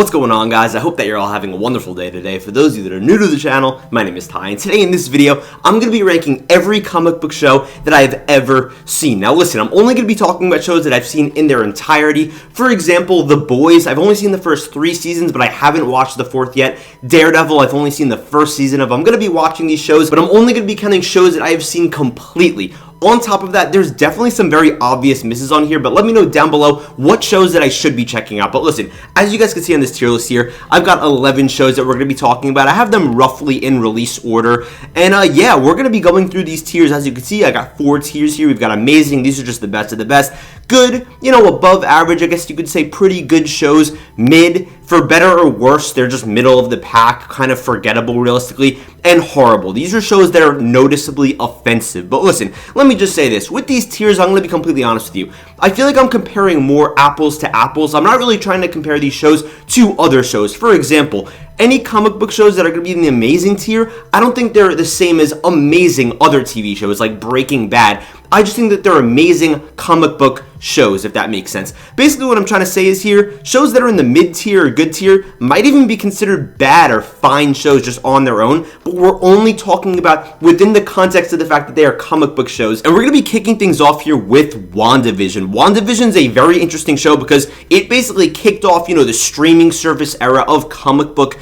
What's going on, guys? I hope that you're all having a wonderful day today. For those of you that are new to the channel, my name is Ty, and today in this video, I'm going to be ranking every comic book show that I've ever seen. Now listen, I'm only going to be talking about shows that I've seen in their entirety. For example, The Boys, I've only seen the first 3 seasons, but I haven't watched the 4th yet. Daredevil, I've only seen the first season of. I'm going to be watching these shows, but I'm only going to be counting shows that I have seen completely. On top of that, there's definitely some very obvious misses on here, but let me know down below what shows that I should be checking out. But listen, as you guys can see on this tier list here, I've got 11 shows that we're going to be talking about. I have them roughly in release order, and yeah, we're going to be going through these tiers. As you can see, I got 4 tiers here. We've got amazing, these are just the best of the best, good, above average, I guess you could say pretty good shows, mid, for better or worse, they're just middle of the pack, kind of forgettable realistically, and horrible. These are shows that are noticeably offensive. But listen, let me just say this. With these tiers, I'm going to be completely honest with you. I feel like I'm comparing more apples to apples. I'm not really trying to compare these shows to other shows. For example, any comic book shows that are going to be in the amazing tier, I don't think they're the same as amazing other TV shows like Breaking Bad. I just think that they're amazing comic book shows, if that makes sense. Basically, what I'm trying to say is here, shows that are in the mid tier or good tier might even be considered bad or fine shows just on their own, but we're only talking about within the context of the fact that they are comic book shows. And we're going to be kicking things off here with WandaVision. WandaVision is a very interesting show because it basically kicked off, the streaming service era of comic book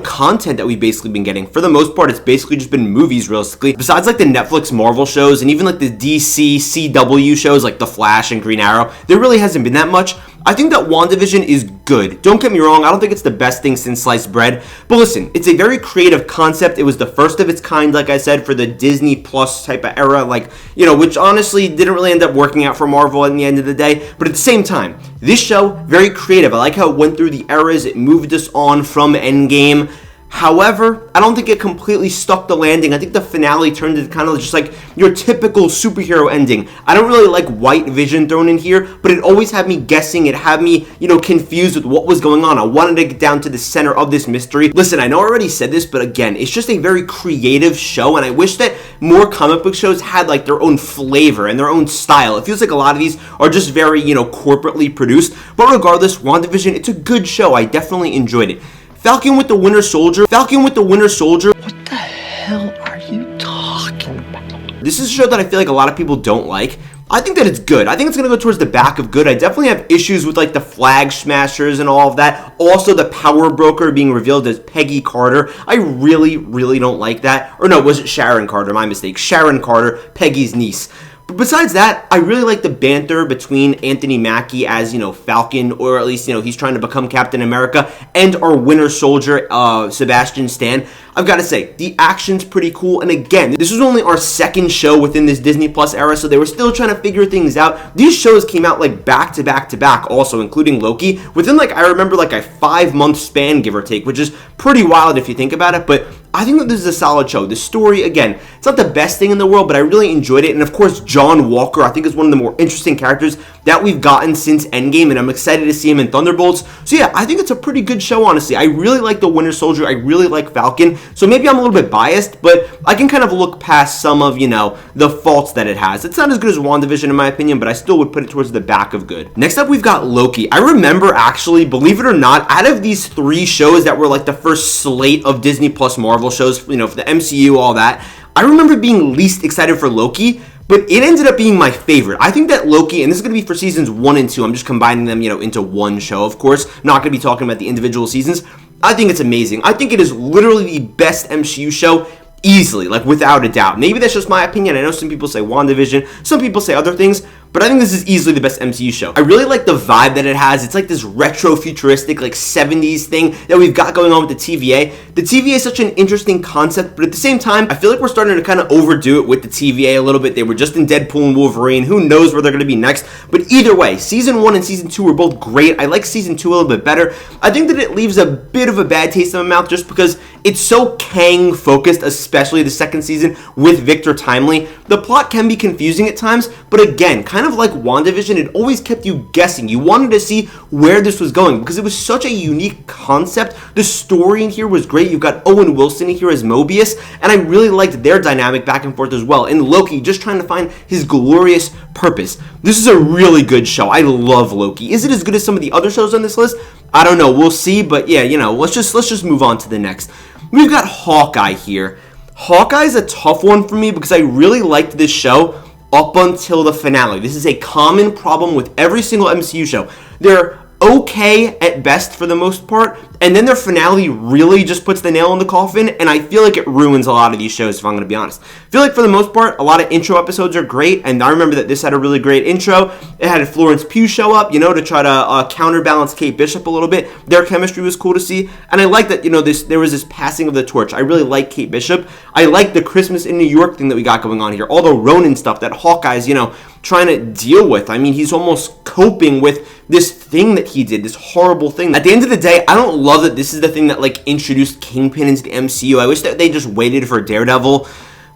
content that we've basically been getting. For the most part, it's basically just been movies, realistically. Besides like the Netflix Marvel shows and even like the DC CW shows like The Flash and Green Arrow, there really hasn't been that much. I think that WandaVision is good. Don't get me wrong, I don't think it's the best thing since sliced bread, but listen, it's a very creative concept. It was the first of its kind, like I said, for the Disney Plus type of era, which honestly didn't really end up working out for Marvel at the end of the day, but at the same time, this show, very creative. I like how it went through the eras, it moved us on from Endgame. However, I don't think it completely stuck the landing. I think the finale turned into kind of just like your typical superhero ending. I don't really like White Vision thrown in here, but it always had me guessing. It had me, confused with what was going on. I wanted to get down to the center of this mystery. Listen, I know I already said this, but again, it's just a very creative show, and I wish that more comic book shows had like their own flavor and their own style. It feels like a lot of these are just very, corporately produced. But regardless, WandaVision, it's a good show. I definitely enjoyed it. Falcon with the Winter Soldier. What the hell are you talking about? This is a show that I feel like a lot of people don't like. I think that it's good. I think it's going to go towards the back of good. I definitely have issues with like the flag smashers and all of that. Also, the power broker being revealed as Peggy Carter. I really, really don't like that. Or no, was it Sharon Carter? My mistake. Sharon Carter, Peggy's niece. But besides that, I really like the banter between Anthony Mackie as, Falcon, or at least, he's trying to become Captain America, and our Winter Soldier, Sebastian Stan. I've got to say, the action's pretty cool, and again, this was only our second show within this Disney Plus era, so they were still trying to figure things out. These shows came out, back to back to back, also, including Loki, within, I remember, a 5-month span, give or take, which is pretty wild if you think about it, but I think that this is a solid show. The story, again, it's not the best thing in the world, but I really enjoyed it. And of course, John Walker, I think, is one of the more interesting characters that we've gotten since Endgame, and I'm excited to see him in Thunderbolts. So yeah, I think it's a pretty good show, honestly. I really like the Winter Soldier. I really like Falcon. So maybe I'm a little bit biased, but I can kind of look past some of, the faults that it has. It's not as good as WandaVision in my opinion, but I still would put it towards the back of good. Next up, we've got Loki. I remember actually, believe it or not, out of these 3 shows that were the first slate of Disney Plus Marvel shows, for the MCU, all that, I remember being least excited for Loki, but it ended up being my favorite. I think that Loki, and this is going to be for seasons 1 and 2, I'm just combining them, into one show, of course, not going to be talking about the individual seasons. I think it's amazing. I think it is literally the best MCU show, easily, without a doubt. Maybe that's just my opinion. I know some people say WandaVision, some people say other things, but I think this is easily the best MCU show. I really like the vibe that it has. It's this retro futuristic 70s thing that we've got going on with the TVA. The TVA is such an interesting concept, but at the same time, I feel like we're starting to kind of overdo it with the TVA a little bit. They were just in Deadpool and Wolverine. Who knows where they're going to be next? But either way, season 1 and season 2 were both great. I like season 2 a little bit better. I think that it leaves a bit of a bad taste in my mouth just because it's so Kang focused, especially the second season with Victor Timely. The plot can be confusing at times, but again, kind of like WandaVision, it always kept you guessing. You wanted to see where this was going because it was such a unique concept. The story in here was great. You've got Owen Wilson here as Mobius, and I really liked their dynamic back and forth as well. And Loki just trying to find his glorious purpose. This is a really good show. I love Loki. Is it as good as some of the other shows on this list? I don't know. We'll see. But yeah, let's just move on to the next. We've got Hawkeye here. Hawkeye's a tough one for me because I really liked this show up until the finale. This is a common problem with every single MCU show. They're okay at best for the most part, and then their finale really just puts the nail in the coffin, and I feel like it ruins a lot of these shows, if I'm going to be honest. I feel like for the most part, a lot of intro episodes are great, and I remember that this had a really great intro. It had Florence Pugh show up, to try to counterbalance Kate Bishop a little bit. Their chemistry was cool to see, and I like that, there was this passing of the torch. I really like Kate Bishop. I like the Christmas in New York thing that we got going on here, all the Ronin stuff that Hawkeye's, trying to deal with. I mean, he's almost coping with this thing that he did, this horrible thing. At the end of the day, I don't love that this is the thing that introduced Kingpin into the MCU. I wish that they just waited for Daredevil.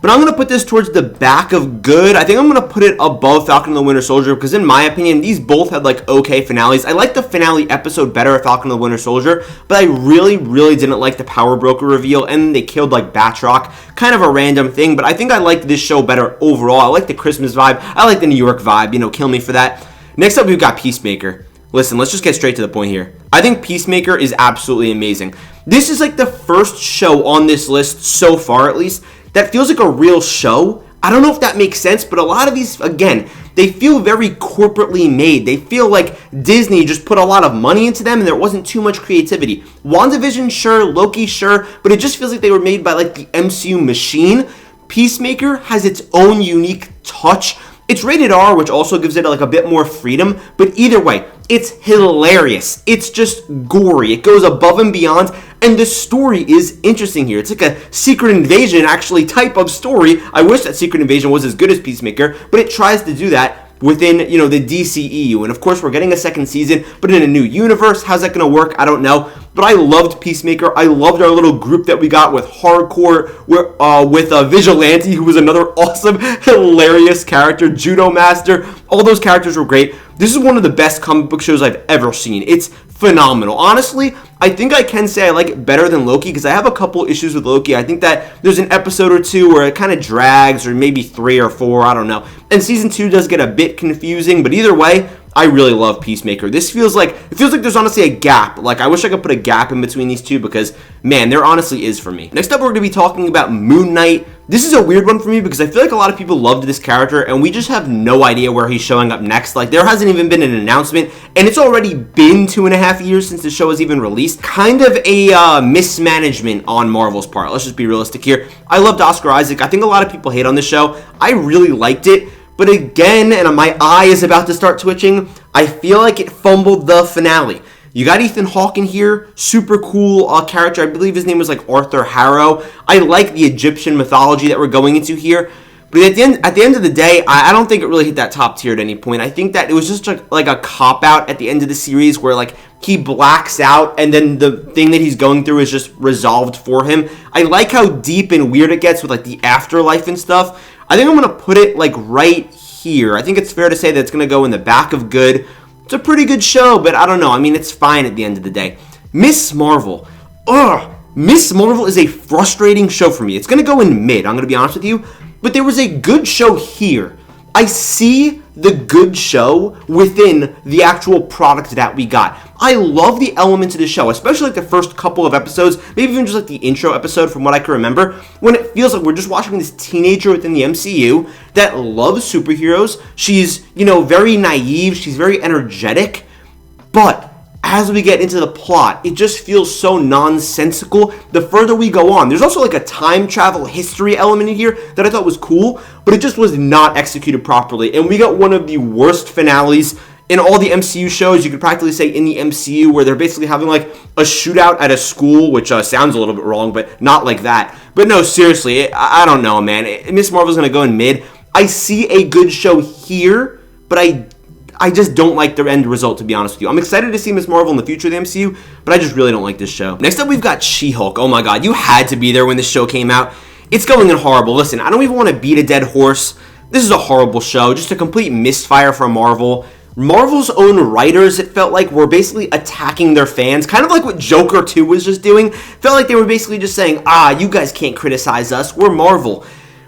But I'm going to put this towards the back of good. I think I'm going to put it above Falcon and the Winter Soldier because in my opinion, these both had okay finales. I like the finale episode better of Falcon and the Winter Soldier, but I really, really didn't like the Power Broker reveal, and they killed Batroc. Kind of a random thing, but I think I liked this show better overall. I like the Christmas vibe. I like the New York vibe. Kill me for that. Next up, we've got Peacemaker. Listen, let's just get straight to the point here. I think Peacemaker is absolutely amazing. This is the first show on this list, so far at least, that feels like a real show. I don't know if that makes sense, but a lot of these, again, they feel very corporately made. They feel like Disney just put a lot of money into them and there wasn't too much creativity. WandaVision, sure. Loki, sure. But it just feels like they were made by the MCU machine. Peacemaker has its own unique touch. It's rated R, which also gives it a bit more freedom, but either way, it's hilarious. It's just gory. It goes above and beyond, and the story is interesting here. It's a Secret Invasion, actually, type of story. I wish that Secret Invasion was as good as Peacemaker, but it tries to do that within, the DCEU. And of course, we're getting a second season, but in a new universe. How's that going to work? I don't know. But I loved Peacemaker. I loved our little group that we got with Hardcore, with Vigilante, who was another awesome, hilarious character, Judo Master. All those characters were great. This is one of the best comic book shows I've ever seen. It's phenomenal. Honestly, I think I can say I like it better than Loki because I have a couple issues with Loki. I think that there's an episode or two where it kind of drags, or maybe 3 or 4, I don't know. And season 2 does get a bit confusing, but either way, I really love Peacemaker. This feels like there's honestly a gap. I wish I could put a gap in between these two because, man, there honestly is for me. Next up, we're going to be talking about Moon Knight. This is a weird one for me because I feel like a lot of people loved this character and we just have no idea where he's showing up next. There hasn't even been an announcement and it's already been 2.5 years since the show was even released. Kind of a mismanagement on Marvel's part. Let's just be realistic here. I loved Oscar Isaac. I think a lot of people hate on this show. I really liked it. But again, and my eye is about to start twitching, I feel like it fumbled the finale. You got Ethan Hawke in here, super cool character. I believe his name was Arthur Harrow. I like the Egyptian mythology that we're going into here. But at the end of the day, I don't think it really hit that top tier at any point. I think that it was just a cop-out at the end of the series where he blacks out and then the thing that he's going through is just resolved for him. I like how deep and weird it gets with the afterlife and stuff. I think I'm going to put it right here. I think it's fair to say that it's going to go in the back of good. It's a pretty good show, but I don't know. I mean, it's fine at the end of the day. Miss Marvel. Miss Marvel is a frustrating show for me. It's going to go in mid, I'm going to be honest with you. But there was a good show here. I see the good show within the actual product that we got. I love the elements of the show, especially the first couple of episodes, maybe even just the intro episode from what I can remember, when it feels like we're just watching this teenager within the MCU that loves superheroes. She's, very naive, she's very energetic, but as we get into the plot, it just feels so nonsensical the further we go on. There's also a time travel history element in here that I thought was cool, but it just was not executed properly. And we got one of the worst finales in all the MCU shows. You could practically say in the MCU, where they're basically having a shootout at a school, which sounds a little bit wrong, but not like that. But no, seriously, I don't know, man. Miss Marvel's going to go in mid. I see a good show here, but I just don't like the end result, to be honest with you. I'm excited to see Miss Marvel in the future of the MCU, but I just really don't like this show. Next up, we've got She-Hulk. Oh my god, you had to be there when this show came out. It's going in horrible. Listen, I don't even want to beat a dead horse. This is a horrible show, just a complete misfire from Marvel. Marvel's own writers, it felt like, were basically attacking their fans, kind of like what Joker 2 was just doing. Felt like they were basically just saying, you guys can't criticize us, we're Marvel.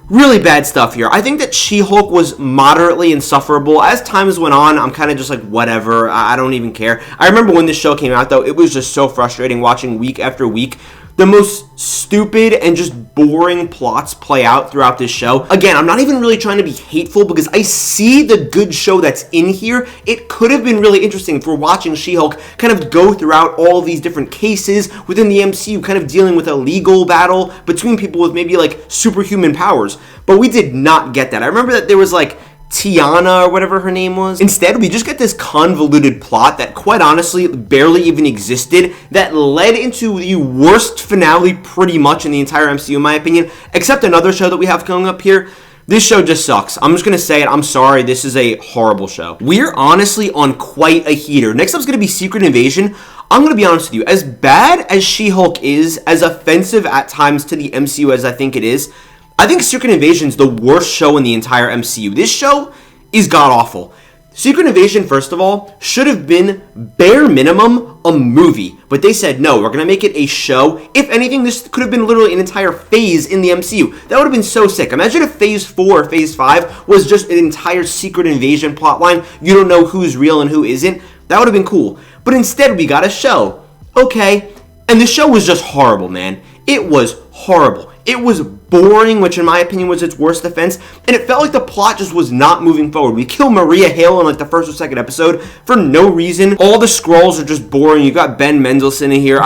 really bad stuff here. I think that She-Hulk was moderately insufferable. As times went on, I'm kind of just like, whatever, I don't even care. I remember when this show came out, though, it was just so frustrating watching week after week the most stupid and just boring plots play out throughout this show. Again, I'm not even really trying to be hateful because I see the good show that's in here. It could have been really interesting for watching She-Hulk kind of go throughout all of these different cases within the MCU, kind of dealing with a legal battle between people with maybe like superhuman powers. But we did not get that. I remember that there was like Tiana or whatever her name was. Instead, we just get this convoluted plot that quite honestly barely even existed that led into the worst finale pretty much in the entire MCU in my opinion, except another show that we have coming up here. This show just sucks. I'm just going to say it. I'm sorry. This is a horrible show. We're honestly on quite a heater. Next up is going to be Secret Invasion. I'm going to be honest with you. As bad as She-Hulk is, as offensive at times to the MCU as I think it is, I think Secret Invasion is the worst show in the entire MCU. This show is god-awful. Secret Invasion, first of all, should have been, bare minimum, a movie. But they said, no, we're going to make it a show. If anything, this could have been literally an entire phase in the MCU. That would have been so sick. Imagine if Phase 4 or Phase 5 was just an entire Secret Invasion plotline. You don't know who's real and who isn't. That would have been cool. But instead, we got a show. Okay. And the show was just horrible, man. It was horrible. It was boring, which in my opinion was its worst offense, and it felt like the plot just was not moving forward. We kill Maria Hill in like the first or second episode for no reason. All the Skrulls are just boring. You got Ben Mendelsohn in here.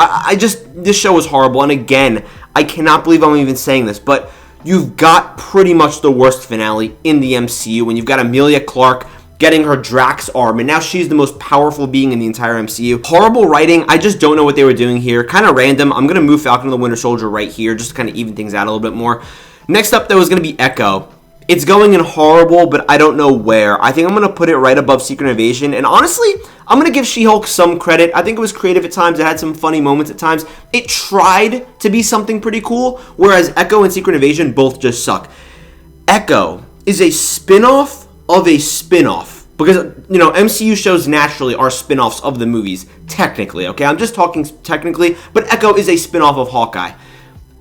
This show was horrible, and again, I cannot believe I'm even saying this, but you've got pretty much the worst finale in the MCU when you've got Emilia Clarke getting her Drax arm, and now she's the most powerful being in the entire MCU. Horrible writing. I just don't know what they were doing here. Kind of random. I'm going to move Falcon and the Winter Soldier right here just to kind of even things out a little bit more. Next up, though, is going to be Echo. It's going in horrible, but I don't know where. I think I'm going to put it right above Secret Invasion, and honestly, I'm going to give She-Hulk some credit. I think it was creative at times. It had some funny moments at times. It tried to be something pretty cool, whereas Echo and Secret Invasion both just suck. Echo is a spin-off of a spin-off, because, you know, MCU shows naturally are spin-offs of the movies, technically, okay? I'm just talking technically, but Echo is a spin-off of Hawkeye.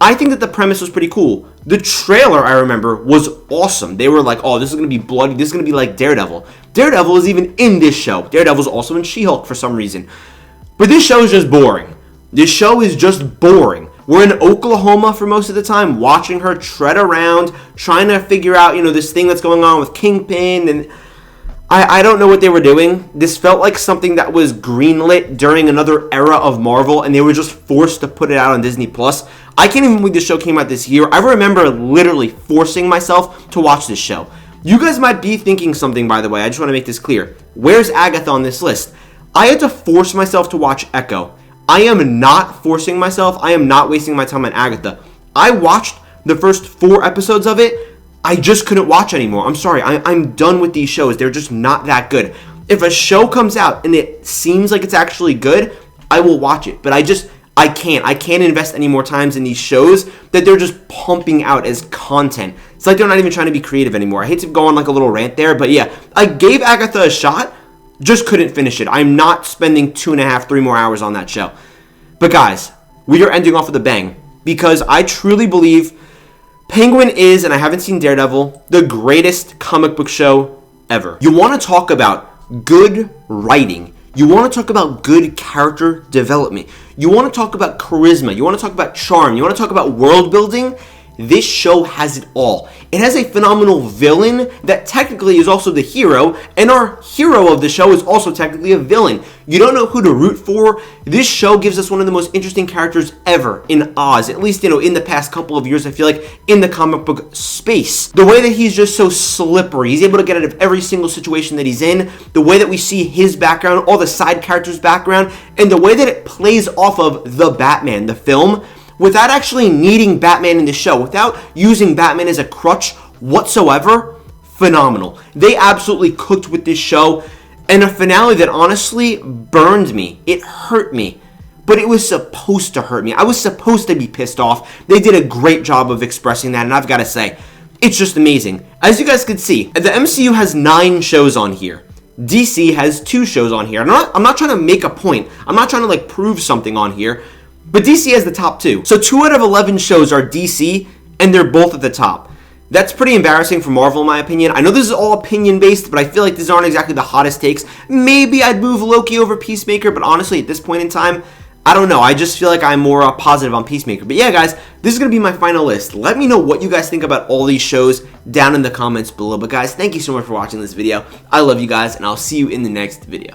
I think that the premise was pretty cool. The trailer, I remember, was awesome. They were like, oh, this is going to be bloody, this is going to be like Daredevil. Daredevil is even in this show. Daredevil's also in She-Hulk for some reason. But this show is just boring. This show is just boring. We're in Oklahoma for most of the time, watching her tread around, trying to figure out, you know, this thing that's going on with Kingpin, and I don't know what they were doing. This felt like something that was greenlit during another era of Marvel, and they were just forced to put it out on Disney+. I can't even believe this show came out this year. I remember literally forcing myself to watch this show. You guys might be thinking something, by the way. I just want to make this clear. Where's Agatha on this list? I had to force myself to watch Echo. I am not forcing myself. I am not wasting my time on Agatha. I watched the first 4 episodes of it. I just couldn't watch anymore. I'm sorry. I'm done with these shows. They're just not that good. If a show comes out and it seems like it's actually good, I will watch it. But I can't. I can't invest any more times in these shows that they're just pumping out as content. It's like they're not even trying to be creative anymore. I hate to go on like a little rant there, but yeah, I gave Agatha a shot. Just couldn't finish it. I'm not spending 2.5, 3 more hours on that show. But guys, we are ending off with a bang because I truly believe Penguin is, and I haven't seen Daredevil, the greatest comic book show ever. You want to talk about good writing. You want to talk about good character development. You want to talk about charisma. You want to talk about charm. You want to talk about world building. This show has it all. It has a phenomenal villain that technically is also the hero, and our hero of the show is also technically a villain. You don't know who to root for. This show gives us one of the most interesting characters ever in Oz, at least, you know, in the past couple of years, I feel like, in the comic book space. The way that he's just so slippery, he's able to get out of every single situation that he's in, the way that we see his background, all the side characters' background, and the way that it plays off of The Batman, the film, without actually needing Batman in the show, without using Batman as a crutch whatsoever, phenomenal. They absolutely cooked with this show, and a finale that honestly burned me. It hurt me, but it was supposed to hurt me. I was supposed to be pissed off. They did a great job of expressing that, and I've got to say, it's just amazing. As you guys can see, the MCU has 9 shows on here. DC has 2 shows on here. I'm not trying to make a point. I'm not trying to like prove something on here. But DC has the top 2. So 2 out of 11 shows are DC, and they're both at the top. That's pretty embarrassing for Marvel, in my opinion. I know this is all opinion-based, but I feel like these aren't exactly the hottest takes. Maybe I'd move Loki over Peacemaker, but honestly, at this point in time, I don't know. I just feel like I'm more positive on Peacemaker. But yeah, guys, this is going to be my final list. Let me know what you guys think about all these shows down in the comments below. But guys, thank you so much for watching this video. I love you guys, and I'll see you in the next video.